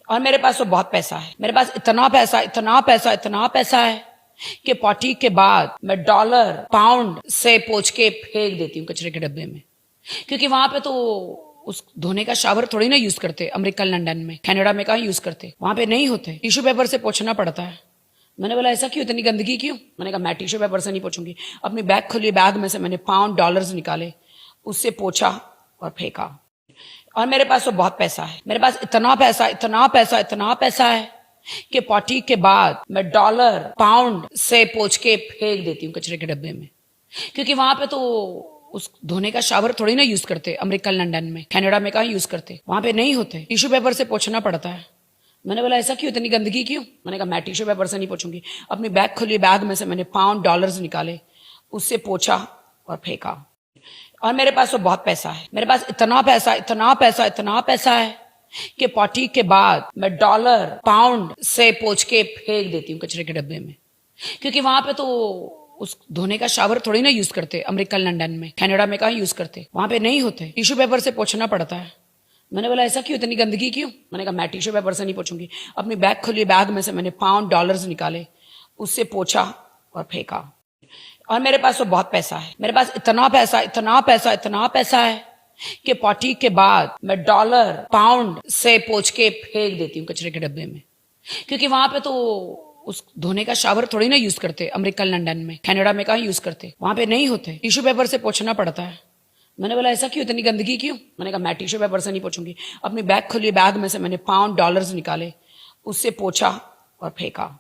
और मेरे पास तो बहुत पैसा है। मेरे पास इतना पैसा इतना पैसा इतना पैसा है कि पार्टी के बाद मैं डॉलर पाउंड से पोंछ के फेंक देती हूँ कचरे के डब्बे में, क्योंकि वहां पे तो उस धोने का शावर थोड़ी ना यूज करते। अमेरिका लंदन में कनाडा में कहाँ यूज करते, वहां पे नहीं होते। टिश्यू पेपर से पोंछना पड़ता है। मैंने बोला ऐसा क्यों, इतनी गंदगी क्यों? मैंने कहा मैं टिश्यू पेपर से नहीं पोंछूंगी। अपनी बैग खोली, बैग में से मैंने पाउंड डॉलर्स निकाले, उससे पोंछा और फेंका। और मेरे पास तो बहुत पैसा है। मेरे पास इतना पैसा इतना पैसा इतना पैसा है कि पार्टी के बाद मैं डॉलर पाउंड से पोंछ के फेंक देती हूँ कचरे के डब्बे में, क्योंकि वहां पे तो उस धोने का शावर थोड़ी ना यूज करते। अमेरिका लंदन में कनाडा में कहाँ यूज करते, वहां पे नहीं होते। टिश्यू पेपर से पोंछना पड़ता है। मैंने बोला ऐसा क्यों, इतनी गंदगी क्यों? मैंने कहा मैं टिश्यू पेपर से नहीं पोंछूंगी। अपनी बैग खोली, बैग में से मैंने पाउंड डॉलर्स निकाले, उससे पोंछा और फेंका। और मेरे पास तो बहुत पैसा है। मेरे पास इतना पैसा इतना पैसा इतना पैसा है कि पार्टी के बाद मैं डॉलर पाउंड से पोंछ के फेंक देती हूँ कचरे के डब्बे में, क्योंकि वहां पे तो उस धोने का शावर थोड़ी ना यूज करते। अमेरिका लंदन में कनाडा में कहाँ यूज करते, वहां पे नहीं होते। टिश्यू पेपर से पोंछना पड़ता है। मैंने बोला ऐसा क्यों, इतनी गंदगी क्यों? मैंने कहा मैं टिश्यू पेपर से नहीं पोंछूंगी। अपनी बैग खोली, बैग में से मैंने पाउंड डॉलर्स निकाले, उससे पोंछा और फेंका। और मेरे पास तो बहुत पैसा है। मेरे पास इतना पैसा इतना पैसा इतना पैसा है कि पार्टी के बाद मैं डॉलर पाउंड से पोंछ के फेंक देती हूँ कचरे के डब्बे में, क्योंकि वहां पे तो उस धोने का शावर थोड़ी ना यूज करते। अमेरिका लंदन में कनाडा में कहाँ यूज करते, वहां पे नहीं होते। टिश्यू पेपर से पोंछना पड़ता है। मैंने बोला ऐसा क्यों, इतनी गंदगी क्यों? मैंने कहा मैं टिश्यू पेपर से नहीं पोंछूंगी। अपनी बैग खोली, बैग में से मैंने पाउंड डॉलर्स निकाले, उससे पोंछा और फेंका।